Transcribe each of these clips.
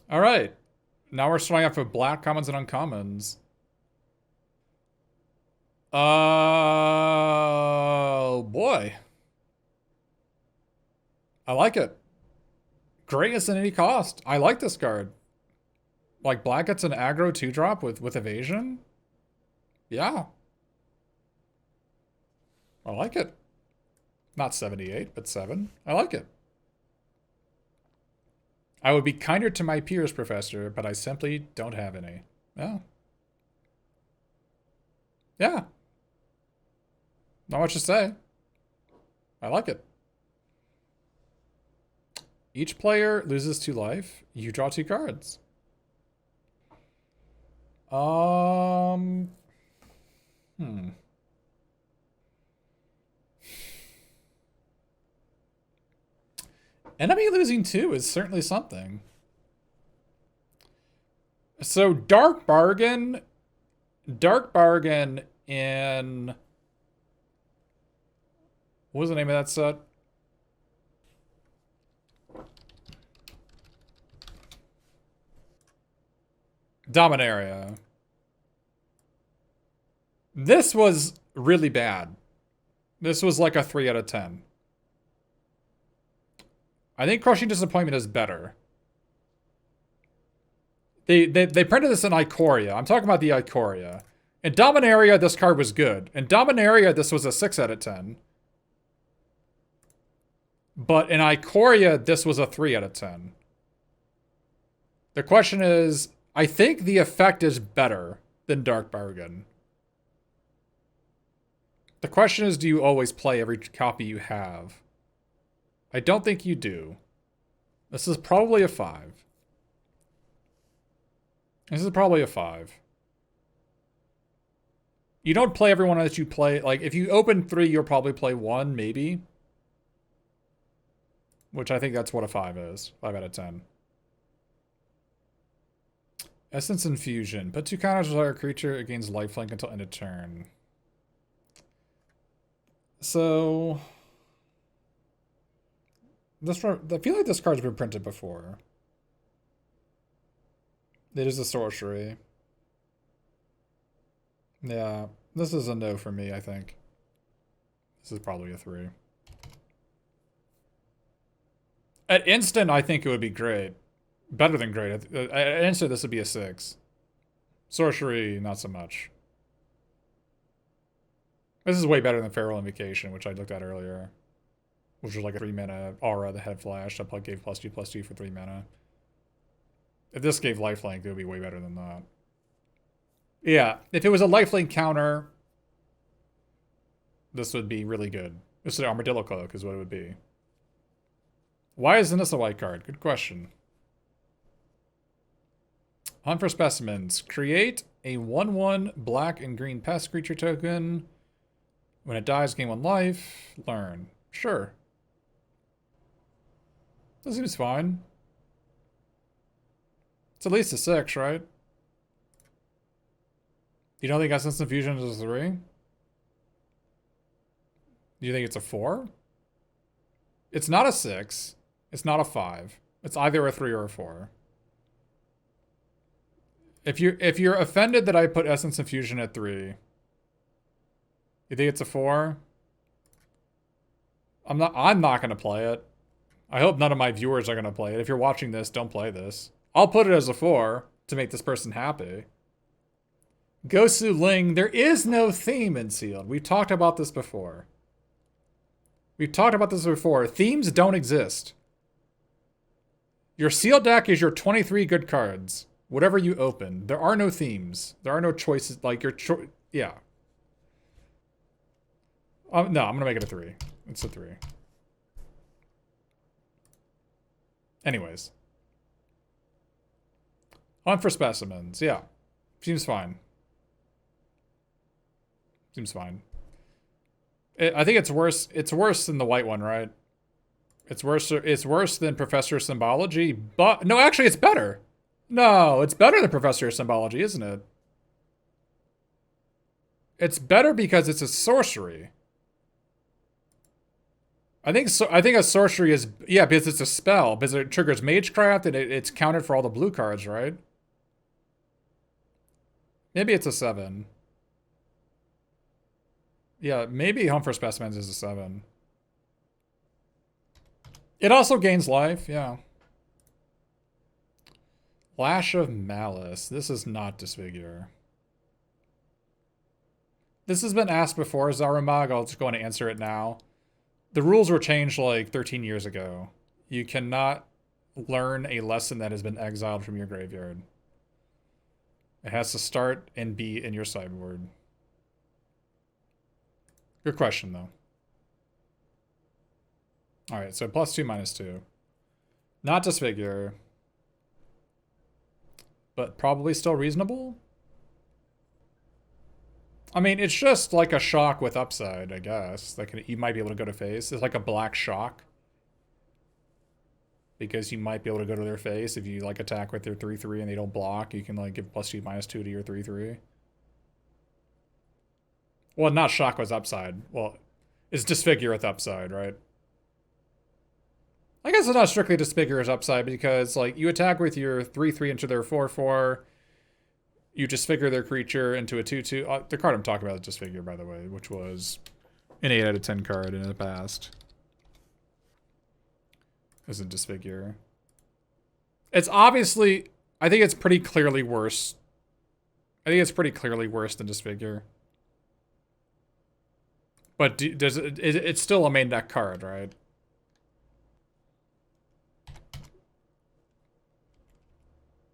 All right. Now we're starting off with black commons and uncommons. Oh, boy. I like it. Greatness at any cost. I like this card. Like, black gets an aggro 2-drop with evasion? Yeah. I like it. Not 78, but 7. I like it. I would be kinder to my peers, Professor, but I simply don't have any. Yeah. Yeah. Not much to say. I like it. Each player loses 2 life. You draw 2 cards. Um. Hmm. Enemy losing 2 is certainly something. So Dark Bargain in what was the name of that set? Dominaria. This was really bad. This was like a 3 out of 10. I think Crushing Disappointment is better. They printed this in Ikoria. I'm talking about the Ikoria. In Dominaria, this card was good. In Dominaria, this was a 6 out of 10. But in Ikoria, this was a 3 out of 10. The question is, I think the effect is better than Dark Bargain. The question is, do you always play every copy you have? I don't think you do. This is probably a 5. This is probably a 5. You don't play everyone that you play. Like, if you open 3, you'll probably play 1, maybe. Which I think that's what a 5 is. 5 out of 10. Essence Infusion. Put 2 counters on a creature. It gains lifelink until end of turn. So... I feel like this card's been printed before. It is a sorcery. Yeah, this is a no for me, I think. This is probably a 3. At instant, I think it would be great. Better than great. At instant, this would be a 6. Sorcery, not so much. This is way better than Feral Invocation, which I looked at earlier. Which was like a 3-mana aura that had flash that gave +2/+2 for 3 mana. If this gave lifelink, it would be way better than that. Yeah, if it was a lifelink counter, this would be really good. This is an Armadillo Cloak is what it would be. Why isn't this a white card? Good question. Hunt for Specimens. Create a 1/1 black and green pest creature token. When it dies, gain 1 life. Learn. Sure. This seems fine. It's at least a 6, right? You don't think Essence Infusion is a 3? Do you think it's a 4? It's not a 6. It's not a 5. It's either a 3 or a 4. If you're offended that I put Essence Infusion at 3, you think it's a 4? I'm not gonna play it. I hope none of my viewers are gonna play it. If you're watching this, don't play this. I'll put it as a 4 to make this person happy. Gosu Ling, there is no theme in Sealed. We've talked about this before. Themes don't exist. Your Sealed deck is your 23 good cards. Whatever you open. There are no themes. There are no choices. Like, yeah. No, I'm going to make it a 3. It's a 3. Anyways. Hunt for Specimens. Yeah. Seems fine. Seems fine. I think it's worse. It's worse than the white one, right? It's worse. It's worse than Professor Symbology, but no, actually, it's better. No, it's better than Professor Symbology, isn't it? It's better because it's a sorcery. I think so. I think a sorcery is, yeah, because it's a spell, because it triggers Magecraft and it's counted for all the blue cards, right? Maybe it's a 7. Yeah, maybe Home for Specimens is a 7. It also gains life, yeah. Lash of Malice. This is not Disfigure. This has been asked before, Zarumag. I'll just go and answer it now. The rules were changed like 13 years ago. You cannot learn a lesson that has been exiled from your graveyard. It has to start and be in your sideboard. Good question, though. Alright, so +2, -2. Not Disfigure. But probably still reasonable? I mean, it's just like a shock with upside, I guess. Like, you might be able to go to face. It's like a black shock. Because you might be able to go to their face. If you, like, attack with their 3/3 and they don't block, you can, like, give +2, -2 to your 3/3. Well, not shock with upside. Well, it's Disfigure with upside, right? I guess it's not strictly Disfigure as upside because, like, you attack with your 3/3 into their 4/4. You Disfigure their creature into a 2/2. The card I'm talking about is Disfigure, by the way, which was an 8 out of 10 card in the past. Isn't Disfigure. It's obviously, I think it's pretty clearly worse. I think it's pretty clearly worse than Disfigure. But it's still a main deck card, right?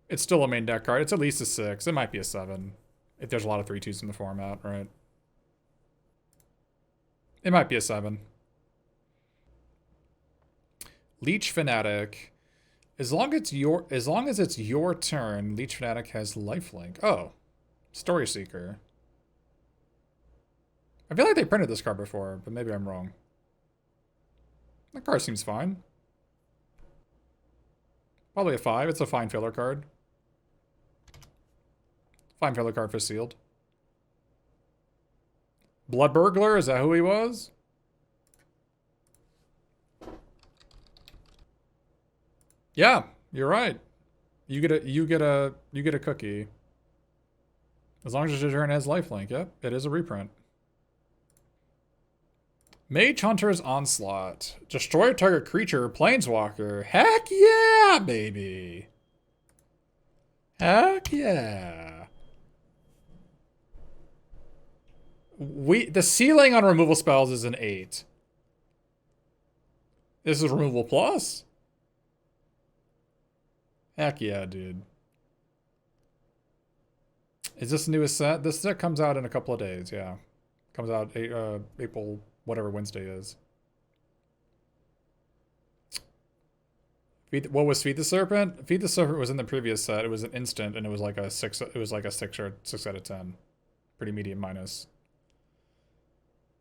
It's still a main deck card. It's at least a 6. It might be a 7. If there's a lot of 3/2s in the format, right? It might be a 7. Leech Fanatic. As long as it's your turn, Leech Fanatic has lifelink. Oh. Story Seeker. I feel like they printed this card before, but maybe I'm wrong. That card seems fine. Probably a 5. It's a fine filler card. Fine filler card for sealed. Blood Burglar, is that who he was? Yeah, you're right. You get a cookie. As long as your turn has lifelink, yep, it is a reprint. Mage Hunter's Onslaught. Destroy target creature, Planeswalker. Heck yeah, baby. Heck yeah. The ceiling on removal spells is an 8. This is removal plus? Heck yeah, dude. Is this the newest set? This set comes out in a couple of days, yeah. Comes out April, whatever Wednesday is. What was Feed the Serpent? Feed the Serpent was in the previous set. It was an instant, and it was like a 6. It was like a 6 or 6 out of 10. Pretty medium minus.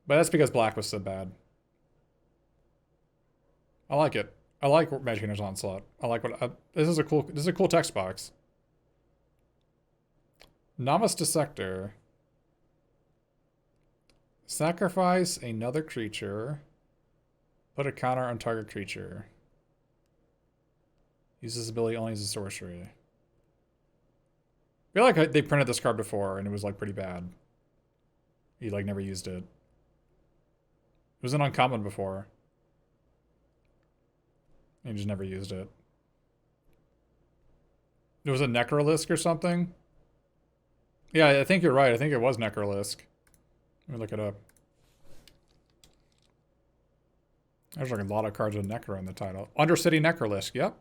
But that's because black was so bad. I like it. I like Magic Hunter's Onslaught. I like what this is a cool text box. Novice Dissector. Sacrifice another creature. Put a counter on target creature. Use this ability only as a sorcery. I feel like they printed this card before and it was like pretty bad. You like never used it. It was an uncommon before. You just never used it. It was a Necrolisk or something? Yeah, I think you're right. I think it was Necrolisk. Let me look it up. There's like a lot of cards with Necro in the title. Undercity Necrolisk, yep.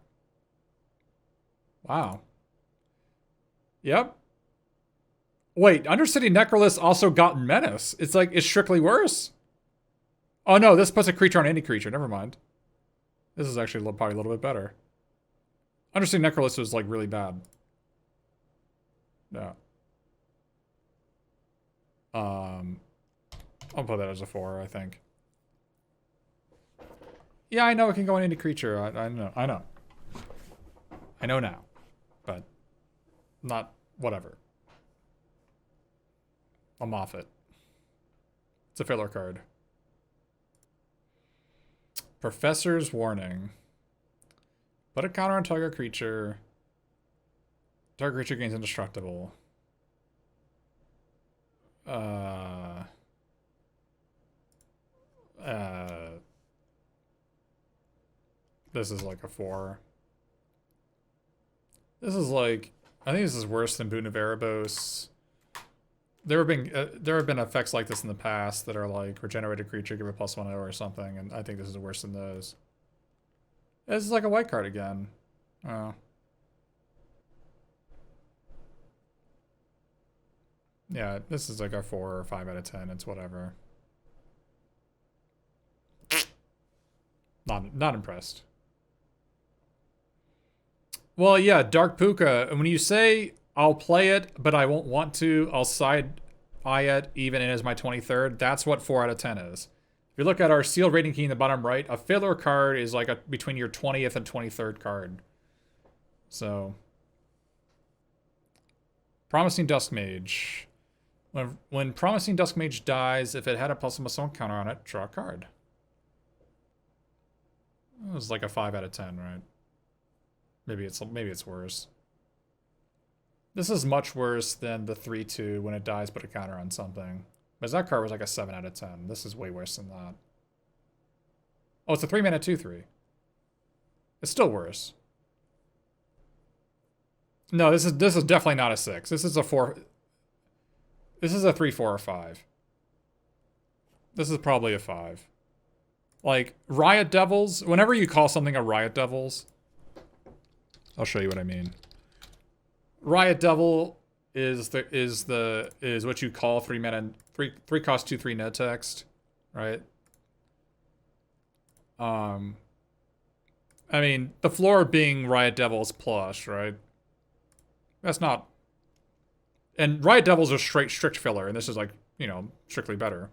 Wow. Yep. Wait, Undercity Necrolisk also got Menace. It's like, it's strictly worse. Oh no, this puts a creature on any creature. Never mind. This is actually probably a little bit better. Undercity Necrolisk was like really bad. Yeah. I'll put that as a 4, I think. Yeah, I know it can go on any creature. I know. I know now. But not whatever. I'm off it. It's a filler card. Professor's Warning. Put a counter on target creature. Target creature gains indestructible. This is like a 4. This is like, I think this is worse than Boon of Erebos. There have been effects like this in the past that are like regenerated creature, give a +1/0 or something, and I think this is worse than those. This is like a white card again. Oh. Yeah, this is like a 4 or 5 out of 10. It's whatever. Not impressed. Well, yeah, Dark Puka. When you say I'll play it, but I won't want to, I'll side eye it even as my 23rd. That's what 4 out of 10 is. If you look at our sealed rating key in the bottom right, a filler card is like between your 20th and 23rd card. So, Promising Dusk Mage. When Promising Dusk Mage dies, if it had a +1/+1 counter on it, draw a card. It was like a 5 out of 10, right? Maybe it's worse. This is much worse than the 3/2 when it dies, put a counter on something. Because that card was like a 7 out of 10. This is way worse than that. Oh, it's a 3-mana 2/3. It's still worse. No, this is definitely not a 6. This is a 4. This is a 3, 4, or 5. This is probably a 5. Like, Riot Devils, whenever you call something a Riot Devils, I'll show you what I mean. Riot Devil is what you call 3-mana, 3 cost 2/3 net text, right? I mean, the floor being Riot Devils plush, right? That's not. And Riot Devils are strict filler, and this is like, you know, strictly better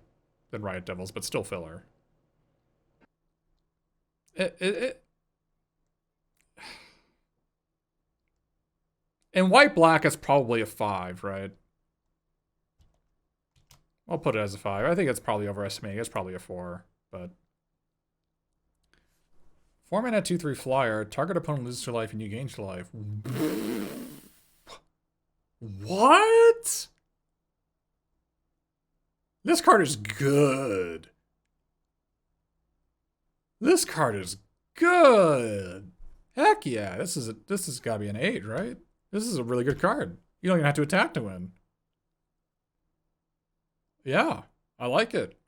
than Riot Devils, but still filler. In white-black, it's probably a 5, right? I'll put it as a 5. I think it's probably overestimating. It's probably a 4, but... 4-mana 2/3 flyer. Target opponent loses 2 life and you gain 2 life. What? This card is good. This card is good. Heck yeah. This has got to be an 8, right? This is a really good card. You don't even have to attack to win. Yeah, I like it.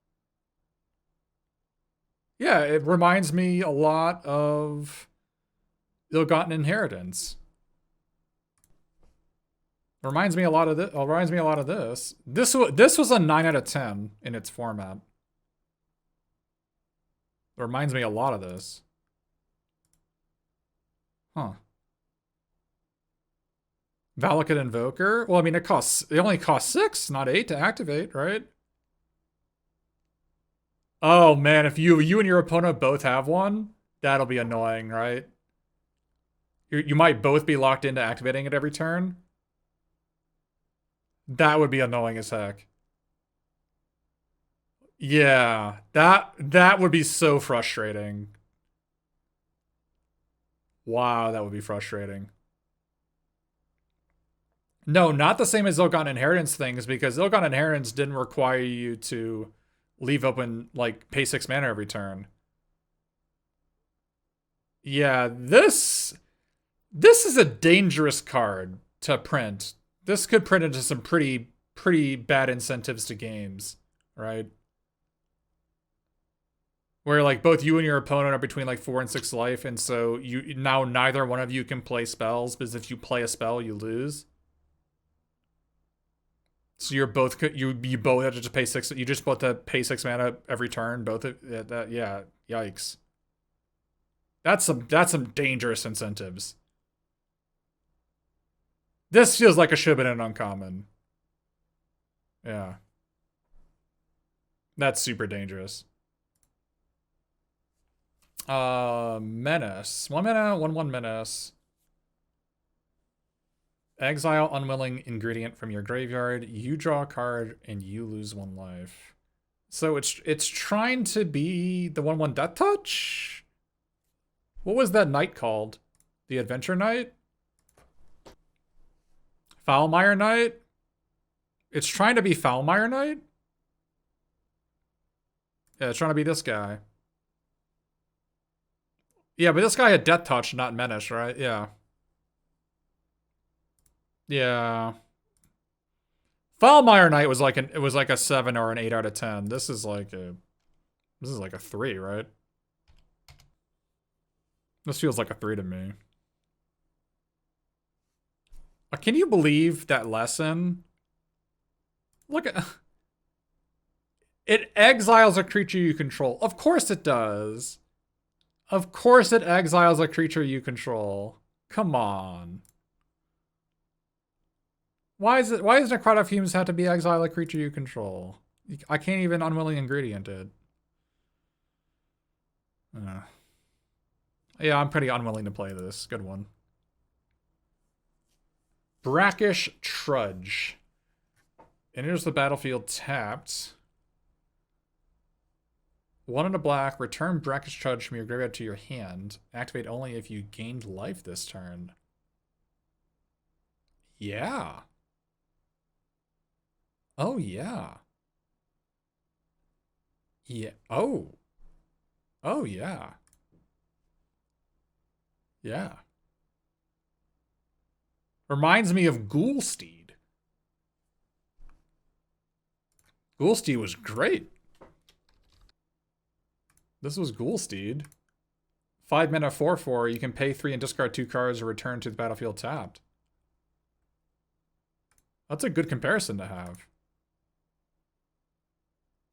Yeah, it reminds me a lot of Ill-Gotten Inheritance. Reminds me a lot of this. Reminds me a lot of this. This was a 9 out of 10 in its format. It reminds me a lot of this. Huh. Valakut Invoker? Well, I mean, it only costs 6, not 8 to activate, right? Oh man, if you and your opponent both have one, that'll be annoying, right? You might both be locked into activating it every turn. That would be annoying as heck. Yeah, that would be so frustrating. Wow, that would be frustrating. No, not the same as Ill-Gotten Inheritance things, because Ill-Gotten Inheritance didn't require you to leave open, like, pay 6 mana every turn. Yeah, this is a dangerous card to print. This could print into some pretty bad incentives to games, right? Where, like, both you and your opponent are between, like, 4 and 6 life, and so now neither one of you can play spells, because if you play a spell, you lose. So you both have to just pay 6. You just both have to pay 6 mana every turn. Yeah. Yikes. That's some dangerous incentives. This feels like it should have been an uncommon. Yeah. That's super dangerous. Menace. 1 mana, 1/1 menace. Exile unwilling ingredient from your graveyard. You draw a card and you lose 1 life. So it's trying to be the 1/1 Death Touch? What was that knight called? The Adventure Knight? Foulmire Knight? It's trying to be Foulmire Knight? Yeah, it's trying to be this guy. Yeah, but this guy had Death Touch, not Menace, right? Yeah. Yeah. Foulmire Knight was like it was like a 7 or an 8 out of 10. This is like a 3, right? This feels like a 3 to me. Can you believe that lesson? Look at it exiles a creature you control. Of course it does. Of course it exiles a creature you control. Come on. Why does Necrotic Fumes have to be exile a creature you control? I can't even Unwilling Ingredient it. Yeah, I'm pretty unwilling to play this. Good one. Brackish Trudge. Enters the battlefield tapped. 1 and a black. Return Brackish Trudge from your graveyard to your hand. Activate only if you gained life this turn. Yeah. Oh, yeah. Yeah. Oh. Oh, yeah. Yeah. Reminds me of Ghoulsteed. Ghoulsteed was great. This was Ghoulsteed. 5 mana 4/4. You can pay 3 and discard 2 cards or return to the battlefield tapped. That's a good comparison to have.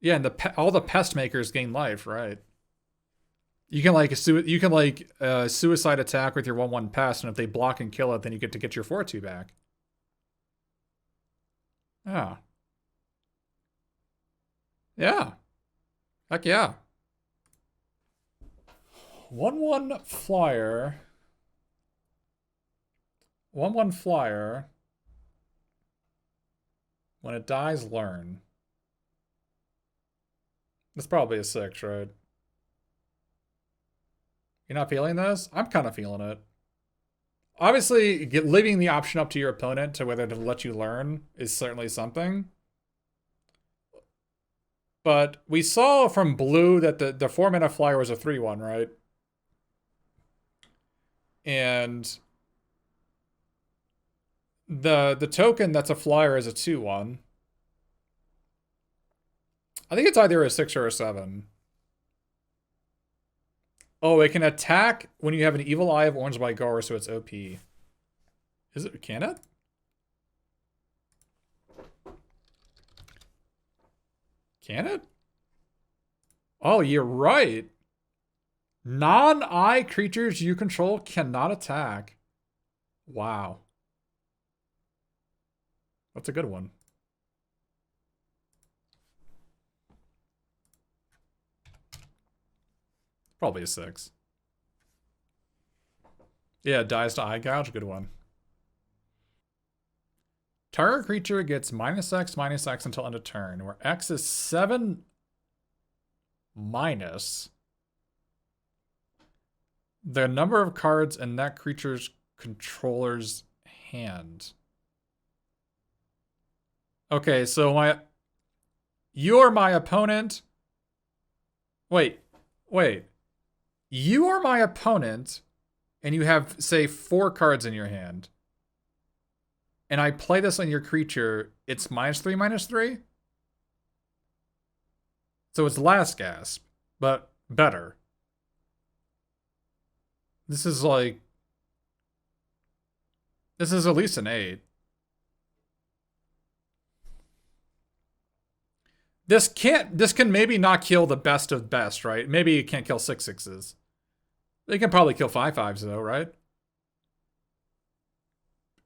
Yeah, and all the pest makers gain life, right? You can suicide attack with your 1/1 pest, and if they block and kill it, then you get to get your 4/2 back. Yeah. Yeah. Heck yeah. 1/1 flyer. 1/1 flyer. When it dies, learn. That's probably a 6, right? You're not feeling this? I'm kind of feeling it. Obviously, leaving the option up to your opponent to whether to let you learn is certainly something. But we saw from blue that the 4 mana flyer was a 3/1, right? And the token that's a flyer is a 2/1. I think it's either a 6 or a 7. Oh, it can attack when you have an Evil Eye of Orange by Gar, so it's OP. Can it? Can it? Oh, you're right. Non-eye creatures you control cannot attack. Wow. That's a good one. Probably a 6. Yeah, dies to Eye Gouge. Good one. Target creature gets -X until end of turn, where X is 7 minus the number of cards in that creature's controller's hand. Okay, so you're my opponent. Wait. You are my opponent, and you have, say, 4 cards in your hand. And I play this on your creature, it's -3/-3? So it's Last Gasp, but better. This is at least an 8. This can maybe not kill the best of best, right? Maybe it can't kill 6/6s. It can probably kill 5/5s though, right?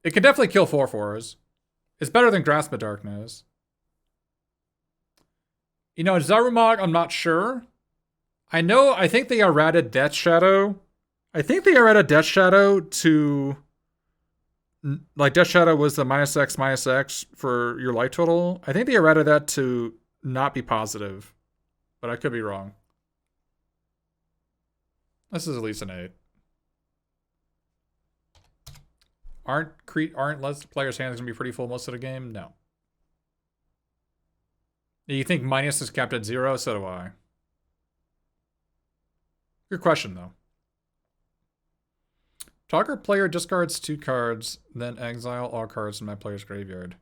It can definitely kill 4/4s. It's better than Grasp of Darkness. You know, Zarumag, I'm not sure. I think they errated Death Shadow. I think they errated Death Shadow to... Like, Death Shadow was the -X for your life total. I think they errated that to not be positive. but I could be wrong. This is at least an 8. Aren't less players' hands gonna be pretty full most of the game? No. You think minus is capped at 0? So do I. Good question though. Target player discards 2 cards, then exile all cards in my player's graveyard.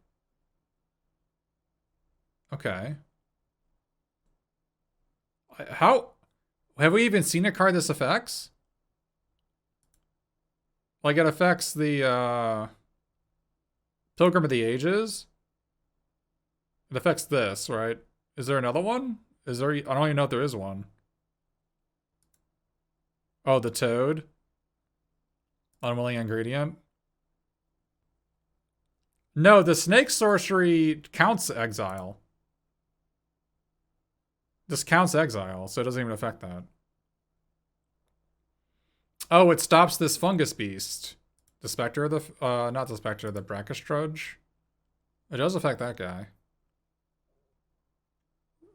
Okay. How have we even seen a card this affects? Like it affects the Pilgrim of the Ages. It affects this, right? Is there another one? Is there? I don't even know if there is one. Oh, the Toad. Unwilling ingredient. No, the snake sorcery counts exile. This counts exile, so it doesn't even affect that. Oh, it stops this fungus beast. The Spectre of the, not the Spectre, the Brackish Trudge. It does affect that guy.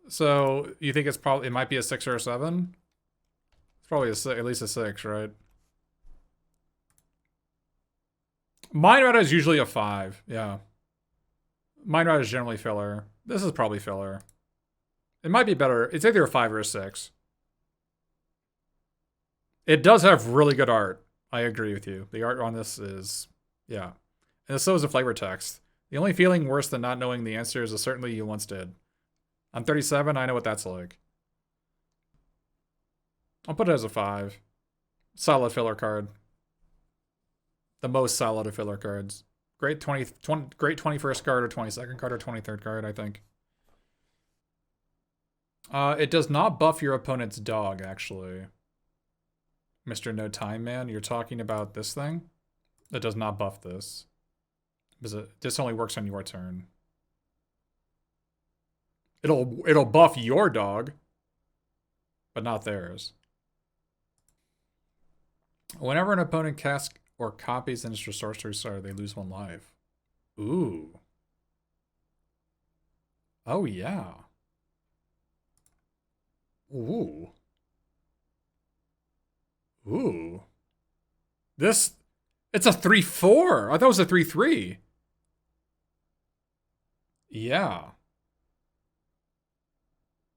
So, you think it might be a 6 or a 7? It's probably at least a 6, right? Mind Rider is usually a 5, yeah. Mind Rider is generally filler. This is probably filler. It might be better. It's either a 5 or a 6. It does have really good art. I agree with you. The art on this is, yeah. And so is the flavor text. The only feeling worse than not knowing the answer is certainly you once did. I'm 37, I know what that's like. I'll put it as a 5. Solid filler card. The most solid of filler cards. Great 21st card or 22nd card or 23rd card, I think. It does not buff your opponent's dog, actually. Mr. No Time Man, you're talking about this thing? It does not buff this. This only works on your turn. It'll buff your dog, but not theirs. Whenever an opponent casts or copies an extra sorcery star, they lose 1 life. Ooh. Oh yeah. Ooh. Ooh. It's a 3/4. I thought it was a 3/3. Yeah.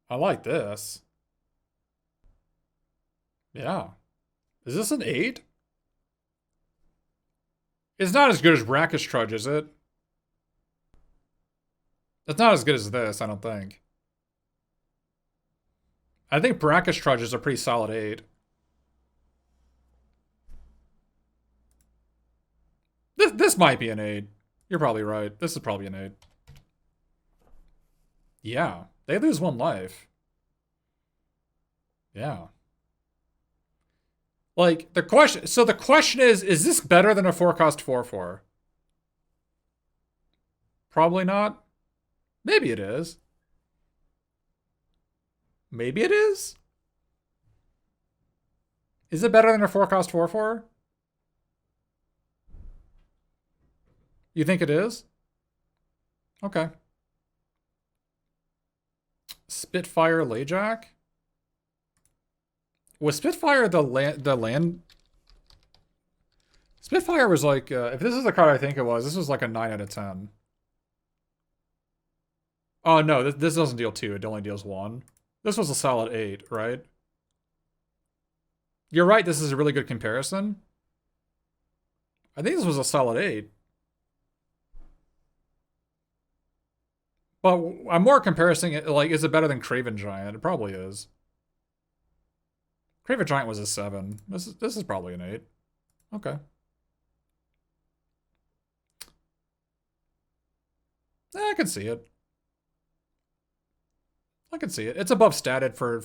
I like this. Yeah. Is this an 8? It's not as good as Brackish Trudge, is it? It's not as good as this, I don't think. I think Brackish Trudge is a pretty solid 8. This might be an 8. You're probably right. This is probably an 8. Yeah. They lose 1 life. Yeah. Like, the question is this better than a 4-cost 4/4? Probably not. Maybe it is. Maybe it is? Is it better than a 4-cost 4/4? You think it is? Okay. Spitfire Layjack? Was Spitfire the land? Spitfire was like, if this is the card I think it was, this was like a 9 out of 10. Oh no, this doesn't deal 2, it only deals 1. This was a solid 8, right? You're right, this is a really good comparison. I think this was a solid 8. But I'm more comparing it, like, is it better than Craven Giant? It probably is. Craven Giant was a 7. This is probably an 8. Okay. I can see it. I can see it. It's above statted for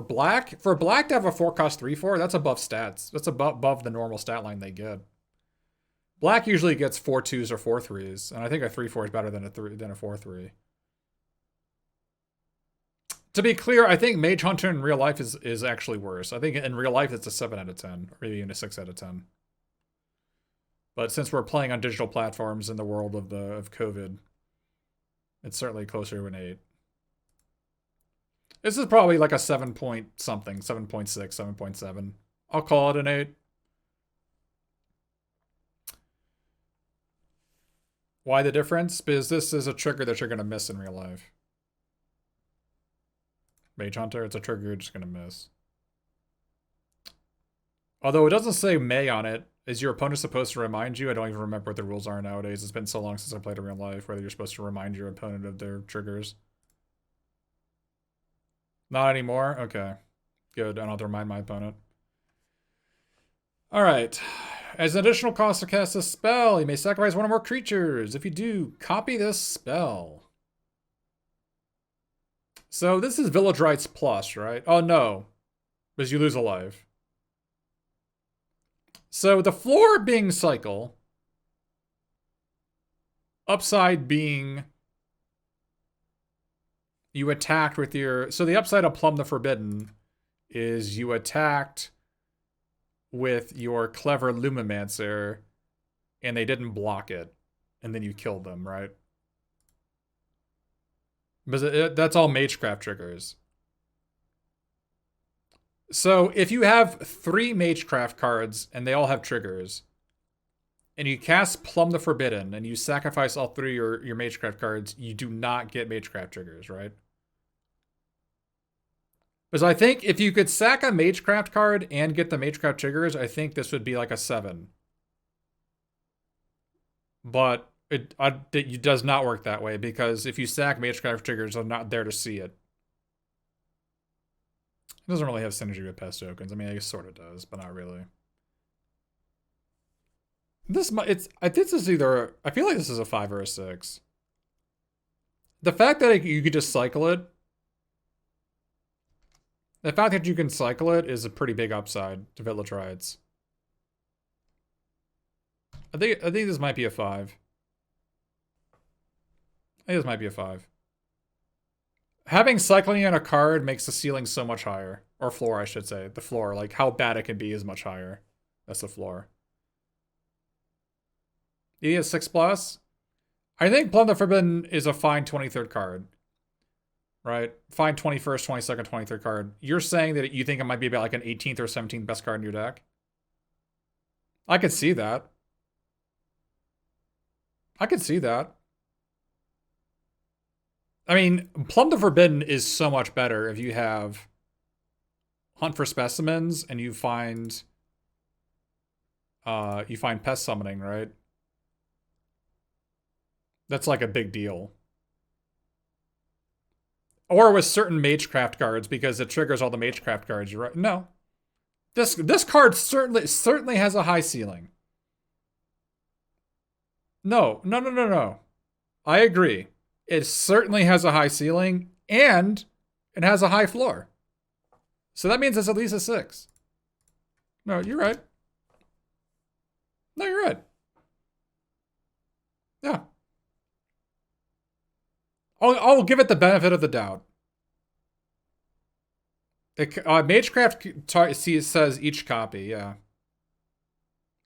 black. For black to have a 4-cost 3/4, that's above stats. That's above the normal stat line they get. Black usually gets 4 2s or 4 3s, and I think a 3/4 is better than a 4/3. To be clear, I think Mage Hunter in real life is actually worse. I think in real life it's a 7 out of 10, or maybe even a 6 out of 10. But since we're playing on digital platforms in the world of COVID, it's certainly closer to an 8. This is probably like a 7 point something, 7.6, 7.7. I'll call it an 8. Why the difference? Because this is a trigger that you're going to miss in real life. Mage Hunter, it's a trigger you're just going to miss. Although it doesn't say May on it. Is your opponent supposed to remind you? I don't even remember what the rules are nowadays. It's been so long since I played in real life, whether you're supposed to remind your opponent of their triggers. Not anymore? Okay. Good. I don't have to remind my opponent. Alright. As an additional cost to cast a spell, you may sacrifice one or more creatures. If you do, copy this spell. So this is Village Rites Plus, right? Oh no. Because you lose a life. So the floor being cycle, upside being you attacked with your... So the upside of Plumb the Forbidden is you attacked with your clever Lumimancer and they didn't block it. And then you killed them, right? But that's all Magecraft triggers. So if you have 3 Magecraft cards and they all have triggers, and you cast Plumb the Forbidden and you sacrifice all 3 of your Magecraft cards, you do not get Magecraft triggers, right? Because I think if you could sack a Magecraft card and get the Magecraft triggers, I think this would be like a 7. But it does not work that way, because if you sack Magecraft triggers, I'm not there to see it. It doesn't really have synergy with pest tokens. I mean, it sort of does, but not really. This is either... I feel like this is a 5 or a 6. The fact that you could just cycle it... The fact that you can cycle it is a pretty big upside to Village Rites. I think this might be a 5. I think this might be a 5. Having cycling in a card makes the ceiling so much higher. Or floor, I should say. The floor, like how bad it can be is much higher. That's the floor. You get 6+. I think Plumb the Forbidden is a fine 23rd card. Right? Fine 21st, 22nd, 23rd card. You're saying that you think it might be about like an 18th or 17th best card in your deck? I could see that. I could see that. I mean, Plumb the Forbidden is so much better if you have Hunt for Specimens and you find Pest Summoning, right? That's like a big deal. Or with certain Magecraft cards, because it triggers all the Magecraft cards, you're right. No. This card certainly has a high ceiling. No. I agree. It certainly has a high ceiling, and it has a high floor. So that means it's at least a 6. No, you're right. No, you're right. Yeah. I'll give it the benefit of the doubt. Magecraft says each copy, yeah.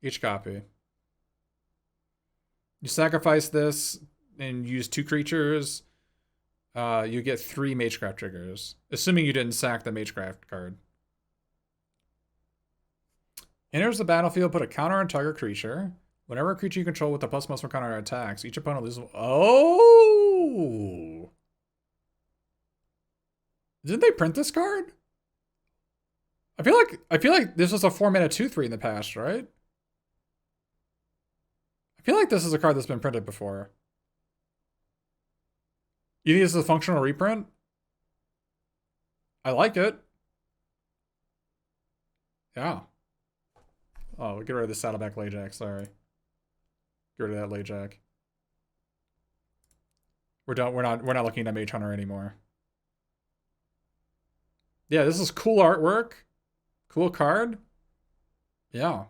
Each copy. You sacrifice this and use 2 creatures. You get 3 Magecraft triggers. Assuming you didn't sack the Magecraft card. Enters the battlefield, put a counter on target creature. Whenever a creature you control with a +1/+1 counter attacks, each opponent loses... Oh! Didn't they print this card? I feel like this was a 4-mana 2/3 in the past, right? I feel like this is a card that's been printed before. You think this is a functional reprint? I like it. Yeah. Oh, get rid of the Saddleback Layjack, sorry. Get rid of that Layjack. We're done. We're not looking at Mage Hunter anymore. Yeah, this is cool artwork. Cool card. Yeah.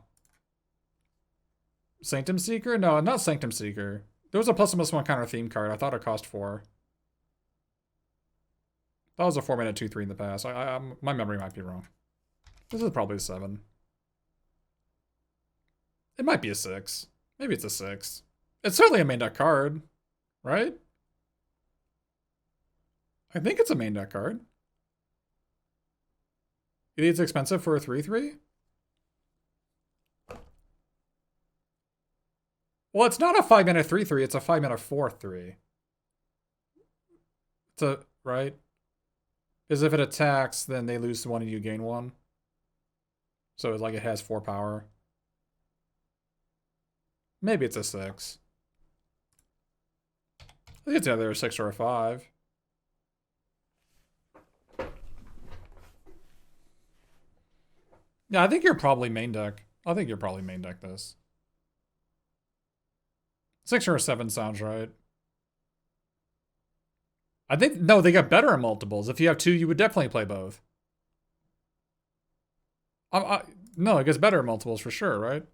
Sanctum Seeker? No, not Sanctum Seeker. There was a +1/+1 counter theme card. I thought it cost 4. That was a 4-mana 2/3 in the past. My memory might be wrong. This is probably a 7. It might be a 6. Maybe it's a 6. It's certainly a main deck card, right? I think it's a main deck card. You think it's expensive for a 3/3? Well, it's not a 5-mana 3/3, it's a 5-mana 4/3. It's a, right? Because if it attacks, then they lose 1 and you gain 1. So it's like it has 4 power. Maybe it's a 6. I think it's either a 6 or a 5. Yeah, I think you're probably main deck. I think you're probably main deck this. 6 or a 7 sounds right. I think, no, they get better in multiples. If you have 2, you would definitely play both. No, it gets better in multiples for sure, right?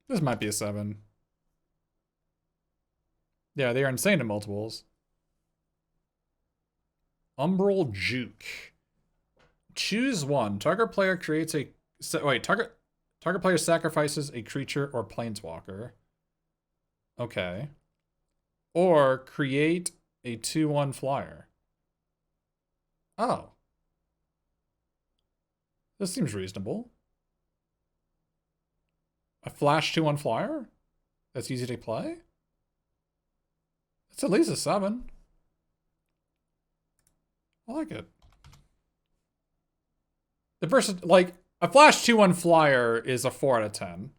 This might be a 7. Yeah, they are insane in multiples. Umbral Juke. Choose one. Target player creates a... Wait, target player sacrifices a creature or planeswalker. Okay. Or create a 2/1 flyer. Oh. This seems reasonable. A flash 2/1 flyer? That's easy to play? It's at least a 7. I like it. The first, like, a flash 2/1 flyer is a 4 out of 10.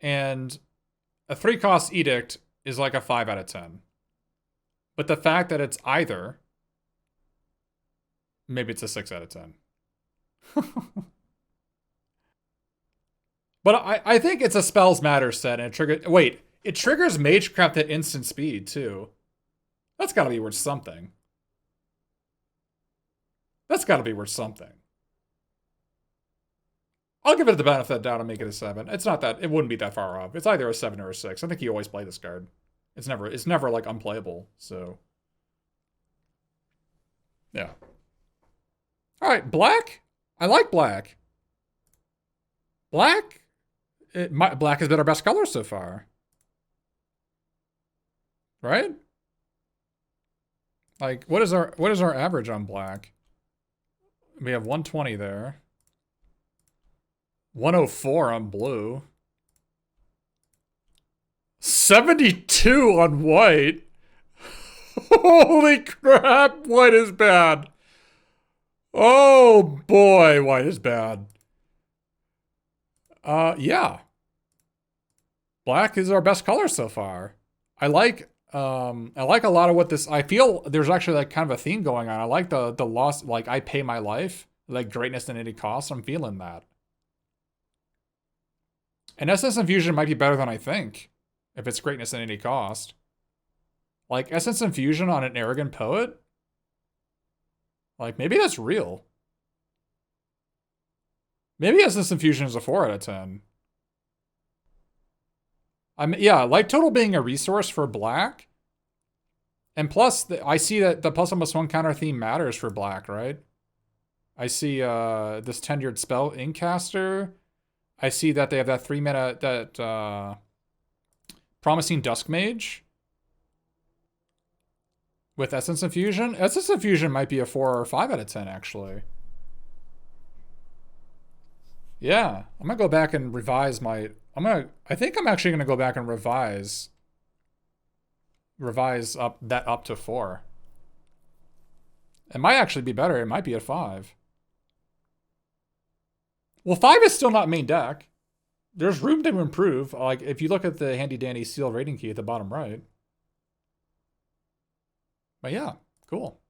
And a 3-cost edict is like a 5 out of 10. But the fact that it's either, maybe it's a 6 out of 10. But I think it's a spells matter set and it triggers, wait, it triggers Magecraft at instant speed too. That's gotta be worth something. That's gotta be worth something. I'll give it the benefit of the doubt and make it a 7. It's not that, it wouldn't be that far off. It's either a 7 or a 6. I think you always play this card. It's never like unplayable, so. Yeah. Alright, black? I like black. Black? Black has been our best color so far. Right? Like, what is our average on black? We have 120 there. 104 on blue. 72 on white. Holy crap, white is bad. Oh boy, white is bad. Yeah. Black is our best color so far. I like a lot of what this, I feel there's actually like kind of a theme going on. I like the loss, like I pay my life, like greatness at any cost. I'm feeling that. And Essence Infusion might be better than I think, if it's greatness at any cost. Like, Essence Infusion on an Arrogant Poet? Like, maybe that's real. Maybe Essence Infusion is a 4 out of 10. Yeah, like total being a resource for black. And plus, I see that the +1/+1 counter theme matters for black, right? I see this tenured spell Incaster. I see that they have that 3-mana, that Promising Dusk Mage with Essence Infusion. Essence Infusion might be a 4 or 5 out of 10, actually. Yeah, I'm gonna go back and revise my, I think I'm actually gonna go back and revise up to 4. It might actually be better. It might be a 5. Well, 5 is still not main deck. There's room to improve. Like, if you look at the handy dandy seal rating key at the bottom right. But yeah, cool.